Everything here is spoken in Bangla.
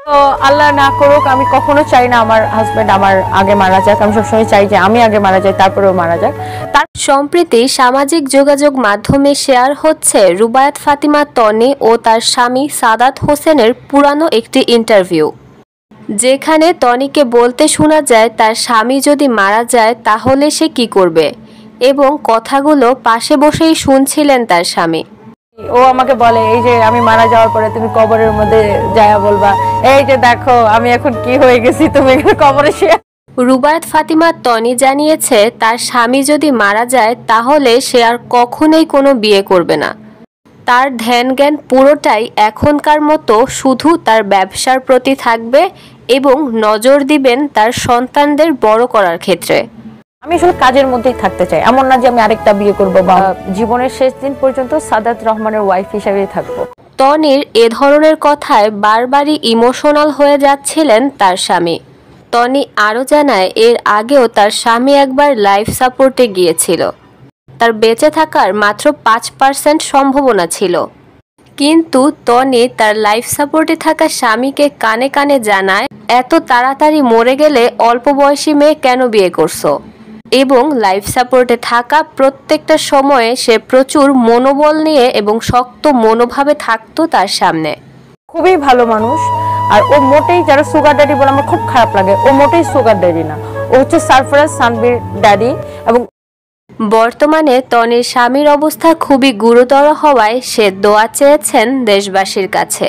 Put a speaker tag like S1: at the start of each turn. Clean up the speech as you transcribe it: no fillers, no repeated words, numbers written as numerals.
S1: তো আল্লাহ না করুক, আমি কখনো চাই না আমার হাজবেন্ড আমার আগে মারা যাক। আমি সবসময় চাই যে আমি আগে মারা যাই, তারপরেও মারা যাক। তার
S2: সম্প্রতি সামাজিক যোগাযোগ মাধ্যমে শেয়ার হচ্ছে রুবায়াত ফাতিমা তনি ও তার স্বামী সাদাত হোসেনের পুরানো একটি ইন্টারভিউ, যেখানে তনিকে বলতে শোনা যায় তার স্বামী যদি মারা যায় তাহলে সে কি করবে, এবং কথাগুলো পাশে বসেই শুনছিলেন তার স্বামী।
S1: ও আমাকে বলে, এই যে আমি মারা যাওয়ার পরে তুমি কবরের মধ্যে যায়া বলবা, এই যে দেখো আমি এখন কি হয়ে গেছি, তুমি এখানে কবরে শুয়ে।
S2: রুবায়াত ফাতিমা তনি জানিয়েছে তার স্বামী যদি মারা যায় তাহলে সে আর কখনোই কোনো বিয়ে করবে না। তার ধ্যান জ্ঞান পুরোটাই এখনকার মতো শুধু তার ব্যবসার প্রতি থাকবে এবং নজর দিবেন তার সন্তানদের বড় করার ক্ষেত্রে।
S1: আমি আসলে কাজের মধ্যেই থাকতে চাই, এমন না যে আমি আরেকটা বিয়ে করব বা জীবনের শেষ দিন পর্যন্ত সাদাত রহমানের ওয়াইফ হিসেবেই থাকবো।
S2: তনির এ ধরনের কথায় বারবারই ইমোশনাল হয়ে যাচ্ছিলেন তার স্বামী। তনি আরও জানায় এর আগেও তার স্বামী একবার লাইফ সাপোর্টে গিয়েছিল। তার বেঁচে থাকার মাত্র 5% সম্ভাবনা ছিল, কিন্তু তনি তার লাইফ সাপোর্টে থাকা স্বামীকে কানে কানে জানায়, এত তাড়াতাড়ি মরে গেলে অল্প বয়সী মেয়ে কেন বিয়ে করছো। এবং লাইফ সাপোর্টে থাকা প্রত্যেকটা সময়ে সে প্রচুর মনোবল নিয়ে এবং শক্ত মনোভাবে থাকতো তার সামনে।
S1: খুবই ভালো মানুষ। আর ও মোটেই, যারা সুগার ড্যাডি বলে আমার খুব খারাপ লাগে, ও মোটেই সুগার ড্যাডি না, ও হচ্ছে সারফরাজ সানভীর ড্যাডি। এবং
S2: বর্তমানে তনির স্বামীর অবস্থা খুবই গুরুতর হওয়ায় সে দোয়া চেয়েছেন দেশবাসীর কাছে।